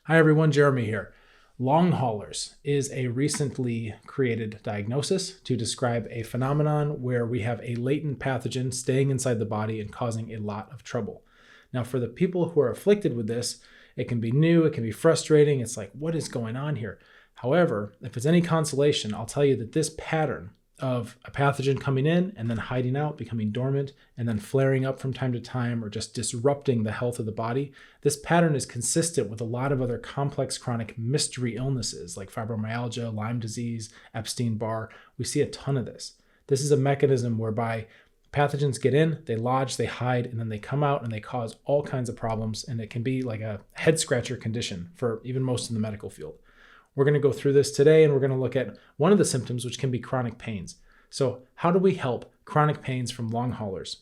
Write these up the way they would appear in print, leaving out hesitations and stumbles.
Hi everyone, Jeremy here. Long haulers is a recently created diagnosis to describe a phenomenon where we have a latent pathogen staying inside the body and causing a lot of trouble. Now, for the people who are afflicted with this, it can be new, it can be frustrating. It's like, what is going on here? However, if it's any consolation, I'll tell you that this pattern of a pathogen coming in and then hiding out, becoming dormant, and then flaring up from time to time or just disrupting the health of the body. This pattern is consistent with a lot of other complex chronic mystery illnesses like fibromyalgia, Lyme disease, Epstein-Barr. We see a ton of this. This is a mechanism whereby pathogens get in, they lodge, they hide, and then they come out and they cause all kinds of problems. And it can be like a head scratcher condition for even most in the medical field. We're going to go through this today, and we're going to look at one of the symptoms, which can be chronic pains. So how do we help chronic pains from long haulers?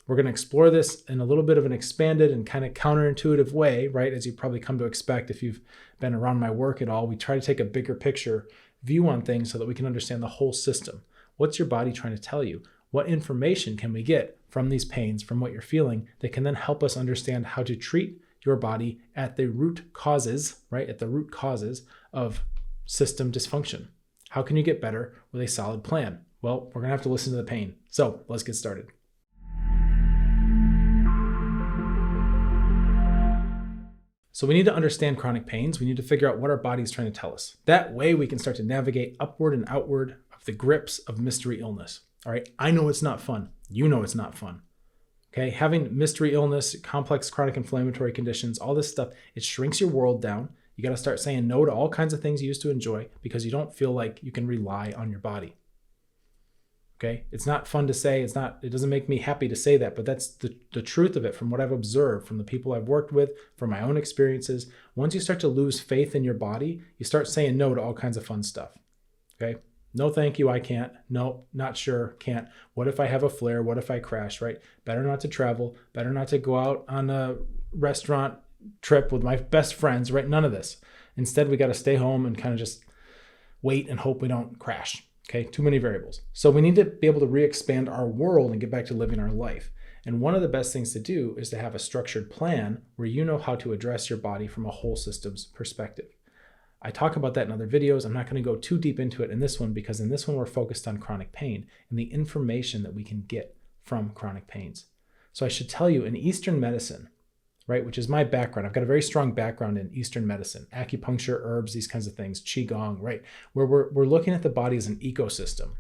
We're going to explore this in a little bit of an expanded and kind of counterintuitive way, right? As you probably come to expect if you've been around my work at all. We try to take a bigger picture view on things so that we can understand the whole system. What's your body trying to tell you? What information can we get from these pains, from what you're feeling, that can then help us understand how to treat your body at the root causes, right? At the root causes of system dysfunction. How can you get better with a solid plan? Well, we're going to have to listen to the pain. So let's get started. So we need to understand chronic pains. We need to figure out what our body is trying to tell us. That way we can start to navigate upward and outward of the grips of mystery illness. All right. I know it's not fun. You know it's not fun. Okay, having mystery illness, complex chronic inflammatory conditions, all this stuff, it shrinks your world down. You got to start saying no to all kinds of things you used to enjoy because you don't feel like you can rely on your body. Okay, it's not fun to say. It doesn't make me happy to say that, but that's the truth of it from what I've observed, from the people I've worked with, from my own experiences. Once you start to lose faith in your body, you start saying no to all kinds of fun stuff. Okay. No, thank you. I can't. No, not sure. Can't. What if I have a flare? What if I crash, right? Better not to travel. Better not to go out on a restaurant trip with my best friends, right? None of this. Instead, we got to stay home and kind of just wait and hope we don't crash. Okay. Too many variables. So we need to be able to re-expand our world and get back to living our life. And one of the best things to do is to have a structured plan where you know how to address your body from a whole systems perspective. I talk about that in other videos. I'm not going to go too deep into it in this one because in this one, we're focused on chronic pain and the information that we can get from chronic pains. So I should tell you, in Eastern medicine, right, which is my background, I've got a very strong background in Eastern medicine, acupuncture, herbs, these kinds of things, qigong, right, where we're looking at the body as an ecosystem.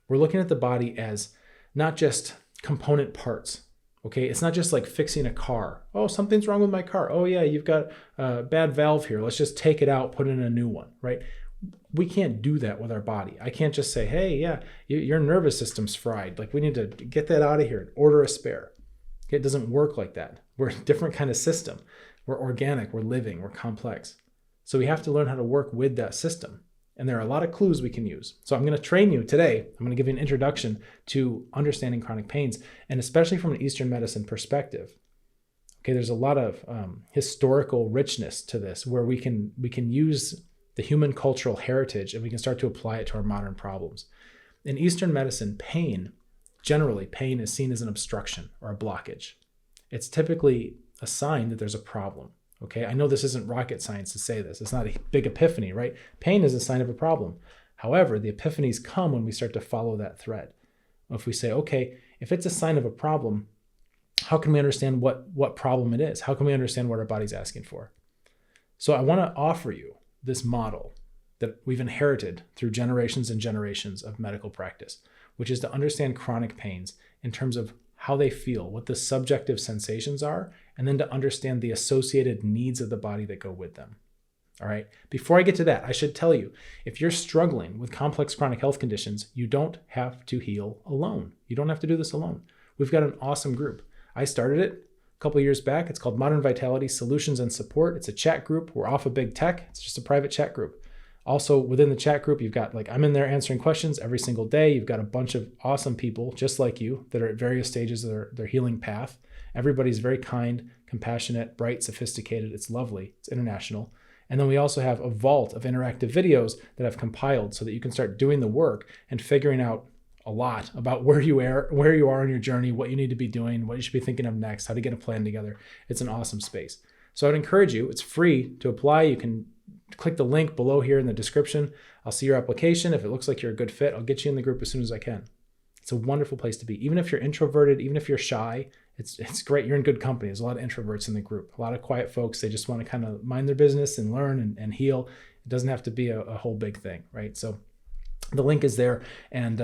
We're looking at the body as not just component parts. Okay, it's not just like fixing a car. Oh, something's wrong with my car. Oh yeah, you've got a bad valve here. Let's just take it out, put in a new one, right? We can't do that with our body. I can't just say, hey, yeah, your nervous system's fried. Like we need to get that out of here and order a spare. Okay, it doesn't work like that. We're a different kind of system. We're organic, we're living, we're complex. So we have to learn how to work with that system. And there are a lot of clues we can use. So I'm going to train you today. I'm going to give you an introduction to understanding chronic pains, and especially from an Eastern medicine perspective. Okay, there's a lot of historical richness to this where we can use the human cultural heritage and we can start to apply it to our modern problems. In Eastern medicine, generally pain is seen as an obstruction or a blockage. It's typically a sign that there's a problem. Okay, I know this isn't rocket science to say this. It's not a big epiphany, right? Pain is a sign of a problem. However, the epiphanies come when we start to follow that thread. If we say, okay, if it's a sign of a problem, how can we understand what problem it is? How can we understand what our body's asking for? So I want to offer you this model that we've inherited through generations and generations of medical practice, which is to understand chronic pains in terms of how they feel, what the subjective sensations are, and then to understand the associated needs of the body that go with them. All right. Before I get to that, I should tell you, if you're struggling with complex chronic health conditions, you don't have to heal alone. You don't have to do this alone. We've got an awesome group. I started it a couple of years back. It's called Modern Vitality Solutions and Support. It's a chat group. We're off of big tech. It's just a private chat group. Also, within the chat group, you've got I'm in there answering questions every single day. You've got a bunch of awesome people just like you that are at various stages of their healing path. Everybody's very kind, compassionate, bright, sophisticated. It's lovely. It's international. And then we also have a vault of interactive videos that I've compiled so that you can start doing the work and figuring out a lot about where you are in your journey, what you need to be doing, what you should be thinking of next, how to get a plan together. It's an awesome space. So I'd encourage you, it's free to apply. You can click the link below here in the description. I'll see your application. If it looks like you're a good fit, I'll get you in the group as soon as I can. It's a wonderful place to be. Even if you're introverted, even if you're shy, it's great. You're in good company. There's a lot of introverts in the group, a lot of quiet folks. They just want to kind of mind their business and learn and heal. It doesn't have to be a whole big thing, right? So the link is there, and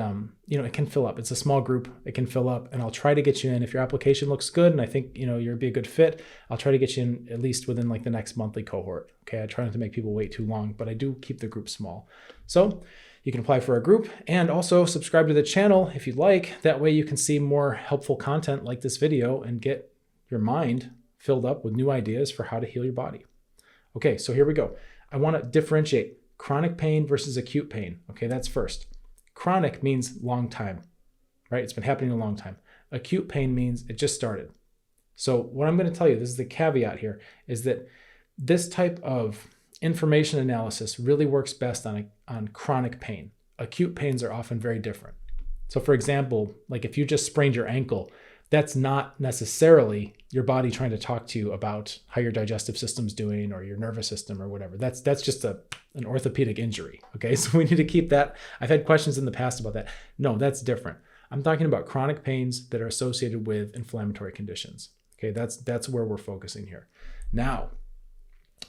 it can fill up. It's a small group. It can fill up, and I'll try to get you in. If your application looks good and I think you'll be a good fit, I'll try to get you in at least within like the next monthly cohort. Okay, I try not to make people wait too long, but I do keep the group small. So you can apply for a group and also subscribe to the channel if you'd like. That way you can see more helpful content like this video and get your mind filled up with new ideas for how to heal your body. Okay, so here we go. I want to differentiate chronic pain versus acute pain. Okay, that's first. Chronic means long time, right? It's been happening a long time. Acute pain means it just started. So what I'm going to tell you, this is the caveat here, is that this type of information analysis really works best on chronic pain. Acute pains are often very different. So for example, like if you just sprained your ankle, that's not necessarily your body trying to talk to you about how your digestive system's doing or your nervous system or whatever. That's just an orthopedic injury. Okay, so we need to keep that. I've had questions in the past about that. No, that's different. I'm talking about chronic pains that are associated with inflammatory conditions. Okay, that's where we're focusing here. Now,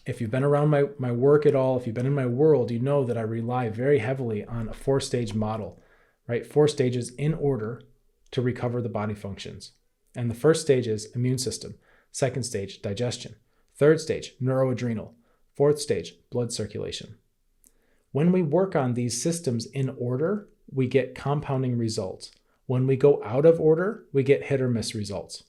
if you've been around my work at all, if you've been in my world, you know that I rely very heavily on a 4-stage model, right? 4 stages in order to recover the body functions. And the first stage is immune system. Second stage, digestion. Third stage, neuro-adrenal. Fourth stage, blood circulation. When we work on these systems in order, we get compounding results. When we go out of order, we get hit or miss results.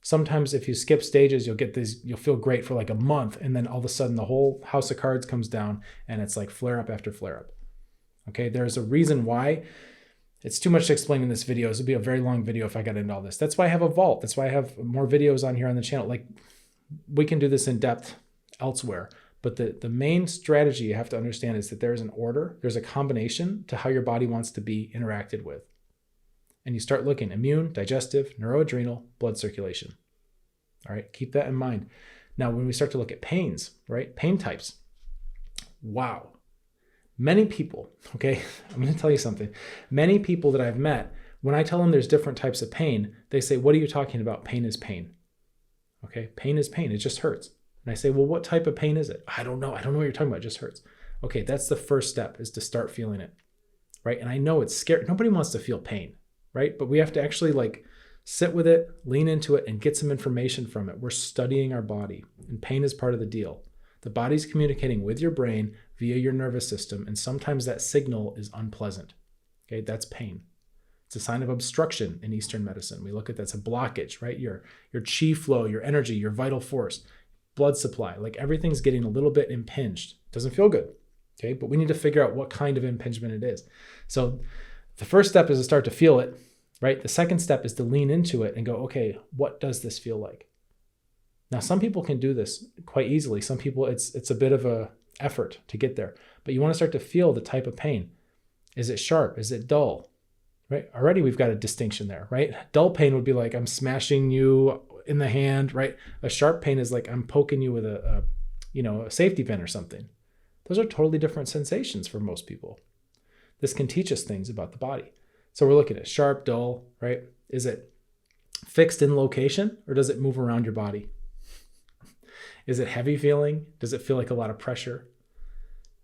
Sometimes if you skip stages, you'll feel great for like a month, and then all of a sudden the whole house of cards comes down and it's like flare up after flare up. Okay, there's a reason why. It's too much to explain in this video. This would be a very long video if I got into all this. That's why I have a vault. That's why I have more videos on here on the channel. Like, we can do this in depth elsewhere. But the main strategy you have to understand is that there's an order, there's a combination to how your body wants to be interacted with. And you start looking immune, digestive, neuroadrenal, blood circulation. All right, keep that in mind. Now, when we start to look at pains, right? Pain types. Wow. Many people, okay, I'm going to tell you something. Many people that I've met, when I tell them there's different types of pain, they say, what are you talking about? Pain is pain. Okay, pain is pain. It just hurts. And I say, well, what type of pain is it? I don't know. I don't know what you're talking about. It just hurts. Okay, that's the first step, is to start feeling it, right? And I know it's scary. Nobody wants to feel pain, right? But we have to actually like sit with it, lean into it, and get some information from it. We're studying our body, and pain is part of the deal. The body's communicating with your brain via your nervous system, and sometimes that signal is unpleasant. Okay, that's pain. It's a sign of obstruction in Eastern medicine. We look at that's a blockage, right? Your chi flow, your energy, your vital force, blood supply, like everything's getting a little bit impinged. Doesn't feel good. Okay, but we need to figure out what kind of impingement it is. So the first step is to start to feel it, right? The second step is to lean into it and go, okay, what does this feel like? Now, some people can do this quite easily. Some people, it's a bit of a effort to get there, but you want to start to feel the type of pain. Is it sharp? Is it dull? Right? Already we've got a distinction there, right? Dull pain would be like I'm smashing you in the hand, right? A sharp pain is like I'm poking you with a safety pin or something. Those are totally different sensations for most people. This can teach us things about the body. So we're looking at sharp, dull, right? Is it fixed in location, or does it move around your body? Is it heavy feeling? Does it feel like a lot of pressure?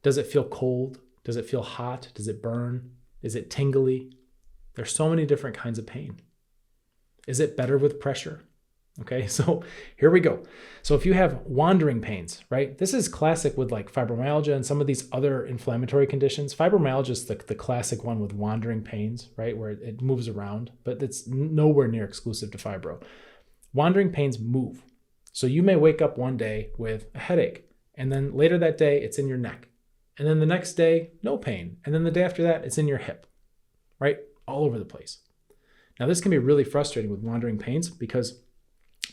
Does it feel cold? Does it feel hot? Does it burn? Is it tingly? There's so many different kinds of pain. Is it better with pressure? Okay, so here we go. So if you have wandering pains, right? This is classic with like fibromyalgia and some of these other inflammatory conditions. Fibromyalgia is the classic one with wandering pains, right? Where it moves around, but it's nowhere near exclusive to fibro. Wandering pains move. So you may wake up one day with a headache, and then later that day, it's in your neck. And then the next day, no pain. And then the day after that, it's in your hip, right? All over the place. Now, this can be really frustrating with wandering pains because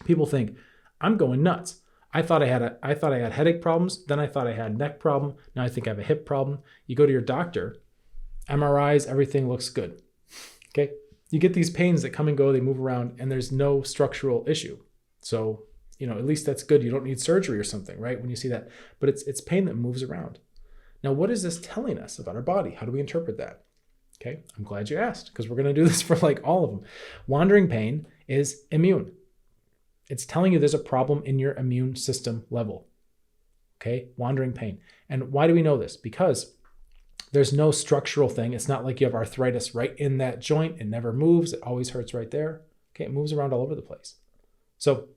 people think, I'm going nuts. I thought I had headache problems. Then I thought I had neck problem. Now I think I have a hip problem. You go to your doctor, MRIs, everything looks good. Okay. You get these pains that come and go, they move around, and there's no structural issue. So at least that's good. You don't need surgery or something, right? When you see that, but it's pain that moves around. Now, what is this telling us about our body? How do we interpret that? Okay, I'm glad you asked, because we're going to do this for like all of them. Wandering pain is immune. It's telling you there's a problem in your immune system level. Okay, wandering pain. And why do we know this? Because there's no structural thing. It's not like you have arthritis right in that joint. It never moves. It always hurts right there. Okay, it moves around all over the place. So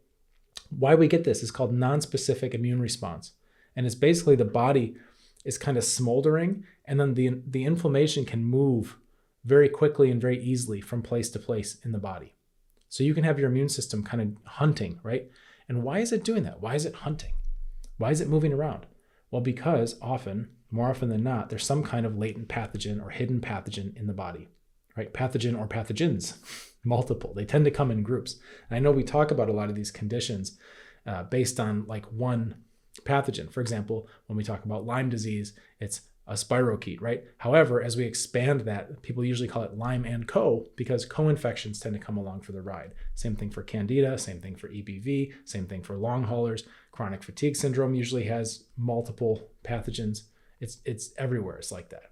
why we get this is called non-specific immune response. And it's basically the body is kind of smoldering, and then the inflammation can move very quickly and very easily from place to place in the body. So you can have your immune system kind of hunting, right? And why is it doing that? Why is it hunting? Why is it moving around? Well, because more often than not, there's some kind of latent pathogen or hidden pathogen in the body, right? Pathogen or pathogens, multiple. They tend to come in groups. And I know we talk about a lot of these conditions based on like one pathogen. For example, when we talk about Lyme disease, it's a spirochete, right? However, as we expand that, people usually call it Lyme and Co, because co-infections tend to come along for the ride. Same thing for Candida, same thing for EBV, same thing for long haulers. Chronic fatigue syndrome usually has multiple pathogens. It's everywhere. It's like that.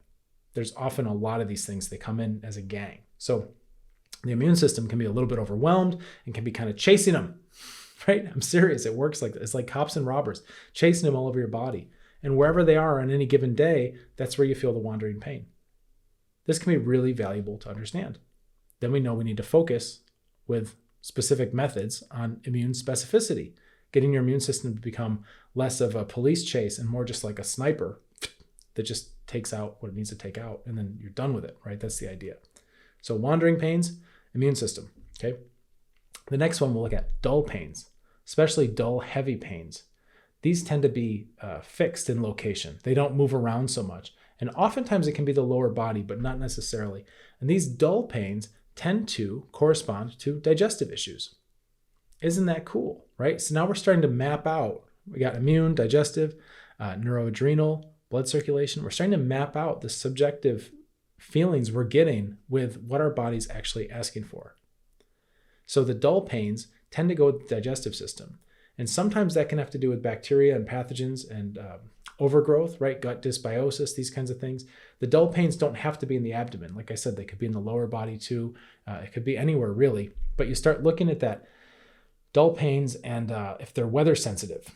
There's often a lot of these things, they come in as a gang. So the immune system can be a little bit overwhelmed and can be kind of chasing them, right? I'm serious. It works like that. It's like cops and robbers chasing them all over your body. And wherever they are on any given day, that's where you feel the wandering pain. This can be really valuable to understand. Then we know we need to focus with specific methods on immune specificity, getting your immune system to become less of a police chase and more just like a sniper that just takes out what it needs to take out, and then you're done with it, right? That's the idea. So wandering pains, immune system, okay? The next one we'll look at dull pains, especially dull, heavy pains. These tend to be fixed in location. They don't move around so much. And oftentimes it can be the lower body, but not necessarily. And these dull pains tend to correspond to digestive issues. Isn't that cool, right? So now we're starting to map out. We got immune, digestive, neuro-adrenal, blood circulation. We're starting to map out the subjective feelings we're getting with what our body's actually asking for. So the dull pains tend to go with the digestive system. And sometimes that can have to do with bacteria and pathogens and overgrowth, right? Gut dysbiosis, these kinds of things. The dull pains don't have to be in the abdomen. Like I said, they could be in the lower body too. It could be anywhere really. But you start looking at that dull pains, and if they're weather sensitive,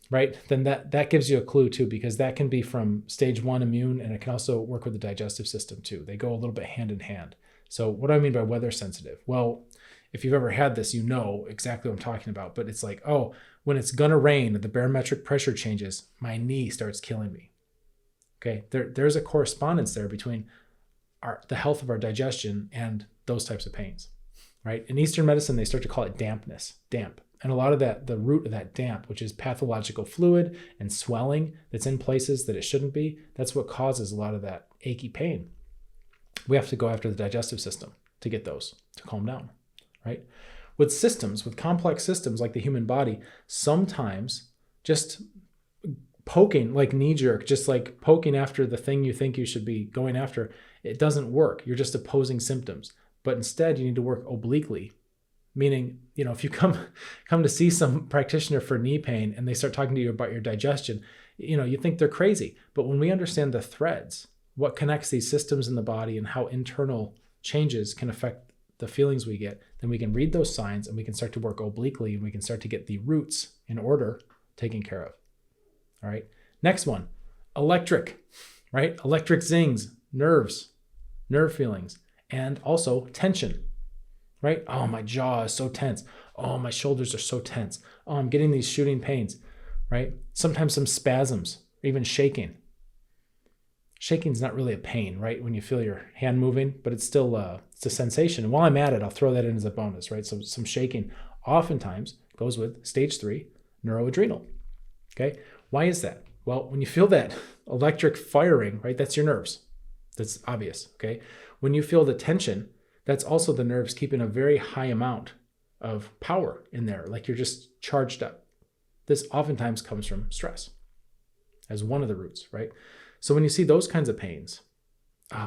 right? Then that gives you a clue too, because that can be from stage 1 immune, and it can also work with the digestive system too. They go a little bit hand in hand. So what do I mean by weather sensitive? Well, if you've ever had this, you know exactly what I'm talking about. But it's like, oh, when it's gonna rain and the barometric pressure changes, my knee starts killing me. Okay, there's a correspondence there between the health of our digestion and those types of pains, right? In Eastern medicine, they start to call it dampness, damp. And a lot of that, the root of that damp, which is pathological fluid and swelling that's in places that it shouldn't be, that's what causes a lot of that achy pain. We have to go after the digestive system to get those to calm down, right? With systems, with complex systems like the human body, sometimes just poking, like knee-jerk, just like poking after the thing you think you should be going after, it doesn't work. You're just opposing symptoms. But instead, you need to work obliquely, meaning, if you come to see some practitioner for knee pain and they start talking to you about your digestion, you think they're crazy. But when we understand the threads, what connects these systems in the body and how internal changes can affect the feelings we get, then we can read those signs and we can start to work obliquely, and we can start to get the roots in order taken care of. All right. Next one, electric, right? Electric zings, nerves, nerve feelings, and also tension, right? Oh, my jaw is so tense. Oh, my shoulders are so tense. Oh, I'm getting these shooting pains, right? Sometimes some spasms, or even shaking. Shaking's not really a pain, right? When you feel your hand moving, but it's still it's a sensation. And while I'm at it, I'll throw that in as a bonus, right? So some shaking oftentimes goes with stage 3 neuro-adrenal. Okay, why is that? Well, when you feel that electric firing, right, that's your nerves. That's obvious. Okay, when you feel the tension, that's also the nerves keeping a very high amount of power in there, like you're just charged up. This oftentimes comes from stress as one of the roots, right? So when you see those kinds of pains,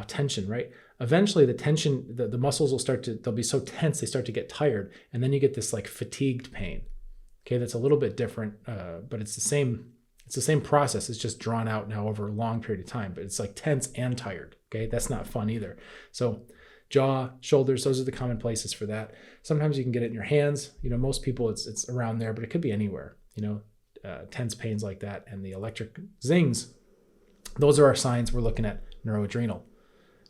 tension, right? Eventually the tension, the muscles will they'll be so tense, they start to get tired. And then you get this like fatigued pain. Okay, that's a little bit different, but it's the same process. It's just drawn out now over a long period of time, but it's like tense and tired. Okay, that's not fun either. So jaw, shoulders, those are the common places for that. Sometimes you can get it in your hands. Most people it's around there, but it could be anywhere. Tense pains like that, and the electric zings, those are our signs we're looking at neuro-adrenal.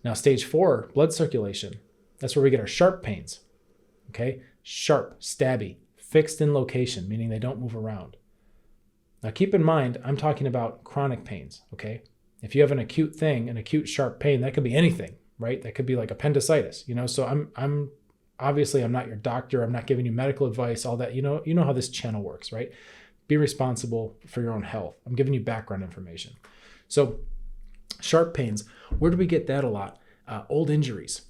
Now, stage 4, blood circulation. That's where we get our sharp pains. Okay, sharp, stabby, fixed in location, meaning they don't move around. Now, keep in mind, I'm talking about chronic pains. Okay, if you have an acute thing, an acute sharp pain, that could be anything, right? That could be like appendicitis. So I'm obviously I'm not your doctor. I'm not giving you medical advice. All that. You know how this channel works, right? Be responsible for your own health. I'm giving you background information. So sharp pains, where do we get that a lot? Old injuries.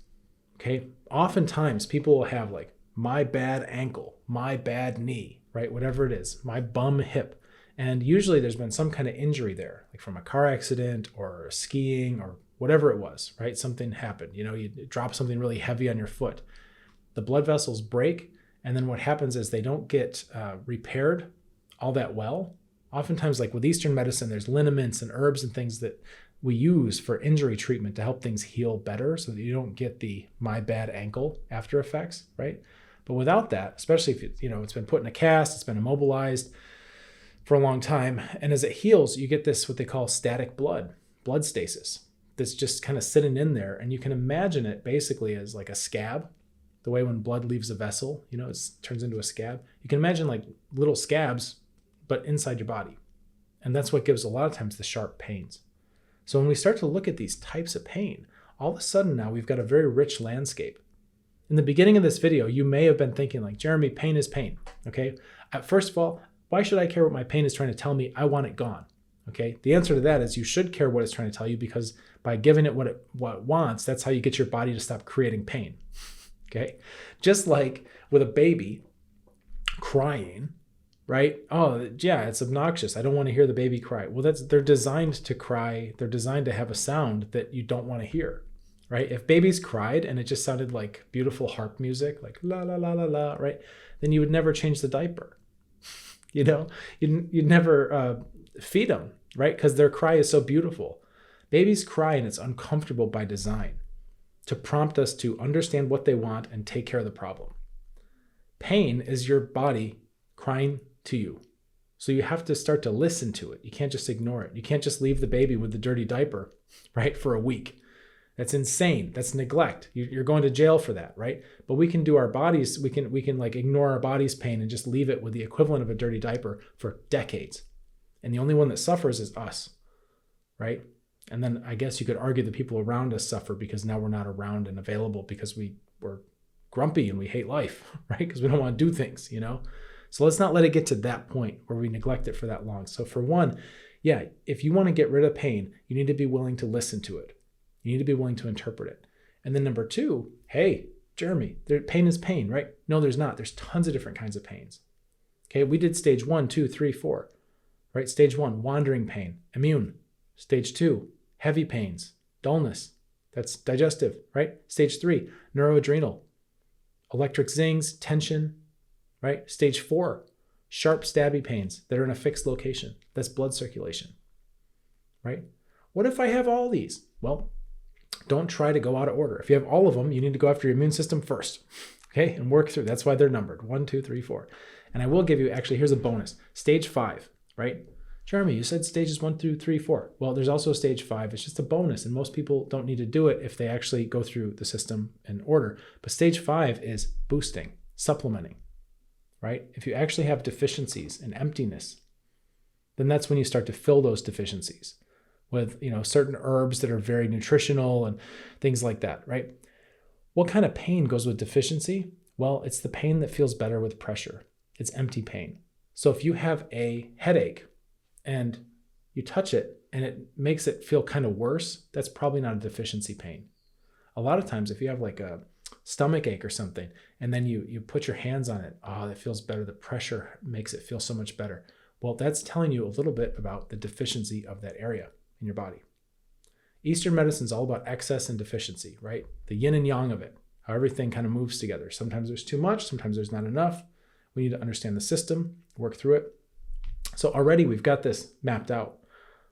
Okay. Oftentimes people will have like my bad ankle, my bad knee, right? Whatever it is, my bum hip. And usually there's been some kind of injury there, like from a car accident or skiing or whatever it was, right? Something happened. You drop something really heavy on your foot. The blood vessels break. And then what happens is they don't get repaired all that well. Oftentimes, like with Eastern medicine, there's liniments and herbs and things that we use for injury treatment to help things heal better so that you don't get the my bad ankle after effects, right? But without that, especially if it's been put in a cast, it's been immobilized for a long time, and as it heals, you get this what they call static blood stasis that's just kind of sitting in there, and you can imagine it basically as like a scab. The way when blood leaves a vessel, it turns into a scab. You can imagine like little scabs, but inside your body. And that's what gives a lot of times the sharp pains. So when we start to look at these types of pain, all of a sudden now we've got a very rich landscape. In the beginning of this video, you may have been thinking like, Jeremy, pain is pain, okay? First of all, why should I care what my pain is trying to tell me? I want it gone, okay? The answer to that is you should care what it's trying to tell you, because by giving it what it wants, that's how you get your body to stop creating pain, okay? Just like with a baby crying, right? Oh, yeah, it's obnoxious. I don't want to hear the baby cry. Well, they're designed to cry. They're designed to have a sound that you don't want to hear, right? If babies cried and it just sounded like beautiful harp music, like la, la, la, la, la, right? Then you would never change the diaper. You'd never feed them, right? Because their cry is so beautiful. Babies cry and it's uncomfortable by design to prompt us to understand what they want and take care of the problem. Pain is your body crying to you. So you have to start to listen to it. You can't just ignore it. You can't just leave the baby with the dirty diaper, right, for a week. That's insane. That's neglect. You're going to jail for that, right? But we can do our bodies, we can like ignore our body's pain and just leave it with the equivalent of a dirty diaper for decades. And the only one that suffers is us, right? And then I guess you could argue the people around us suffer because now we're not around and available because we're grumpy and we hate life, right? Because we don't want to do things, So let's not let it get to that point where we neglect it for that long. So for one, yeah, if you want to get rid of pain, you need to be willing to listen to it. You need to be willing to interpret it. And then number 2, hey, Jeremy, pain is pain, right? No, there's not. There's tons of different kinds of pains. Okay, we did stage 1, 2, 3, 4, right? Stage 1, wandering pain, immune. Stage 2, heavy pains, dullness. That's digestive, right? Stage 3, neuro-adrenal, electric zings, tension, right? Stage 4, sharp stabby pains that are in a fixed location. That's blood circulation, right? What if I have all these? Well, don't try to go out of order. If you have all of them, you need to go after your immune system first, okay? And work through. That's why they're numbered 1, 2, 3, 4. And I will give you, actually, here's a bonus. Stage 5, right? Jeremy, you said stages 1 through 3, 4. Well, there's also stage 5. It's just a bonus, and most people don't need to do it if they actually go through the system in order. But stage 5 is boosting, supplementing, right? If you actually have deficiencies and emptiness, then that's when you start to fill those deficiencies with, certain herbs that are very nutritional and things like that, right? What kind of pain goes with deficiency? Well, it's the pain that feels better with pressure. It's empty pain. So if you have a headache and you touch it and it makes it feel kind of worse, that's probably not a deficiency pain. A lot of times if you have like a stomach ache or something, and then you put your hands on it, that feels better. The pressure makes it feel so much better. Well, that's telling you a little bit about the deficiency of that area in your body. Eastern medicine is all about excess and deficiency, right? The yin and yang of it, how everything kind of moves together. Sometimes there's too much, sometimes there's not enough. We need to understand the system, work through it. So already we've got this mapped out.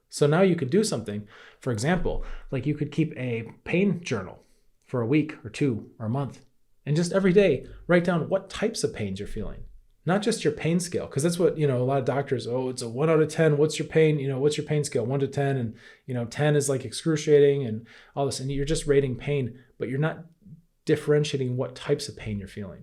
So now you could do something, for example, like you could keep a pain journal for a week or 2 or a month, and just every day write down what types of pains you're feeling. Not just your pain scale, because that's what, a lot of doctors, it's a 1 out of 10. What's your pain? What's your pain scale? 1 to 10. And, 10 is like excruciating and all this. And you're just rating pain, but you're not differentiating what types of pain you're feeling.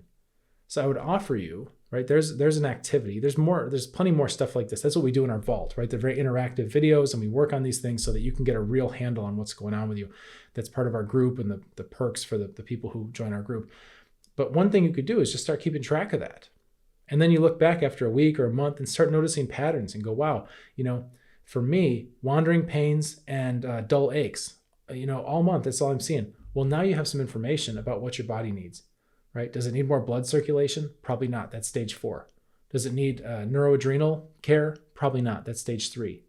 So I would offer you, right? There's an activity. There's plenty more stuff like this. That's what we do in our vault, right? They're very interactive videos, and we work on these things so that you can get a real handle on what's going on with you. That's part of our group and the perks for the people who join our group. But one thing you could do is just start keeping track of that. And then you look back after a week or a month and start noticing patterns and go, wow, for me, wandering pains and dull aches, all month, that's all I'm seeing. Well, now you have some information about what your body needs, right? Does it need more blood circulation? Probably not. That's stage 4. Does it need neuro-adrenal care? Probably not. That's stage 3,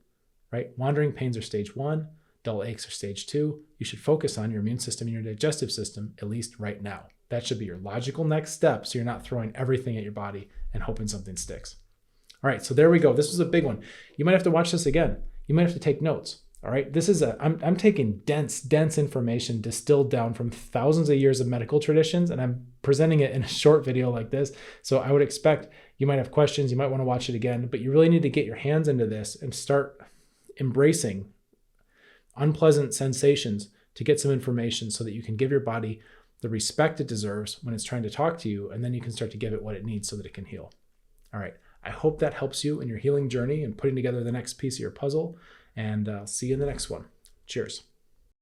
right? Wandering pains are stage 1. Dull aches are stage 2. You should focus on your immune system and your digestive system, at least right now. That should be your logical next step, so you're not throwing everything at your body and hoping something sticks. All right, so there we go. This was a big one. You might have to watch this again. You might have to take notes. All right, I'm taking dense information distilled down from thousands of years of medical traditions, and I'm presenting it in a short video like this. So I would expect you might have questions. You might want to watch it again, but you really need to get your hands into this and start embracing unpleasant sensations to get some information so that you can give your body the respect it deserves when it's trying to talk to you, and then you can start to give it what it needs so that it can heal. All right, I hope that helps you in your healing journey and putting together the next piece of your puzzle, and see you in the next one. Cheers.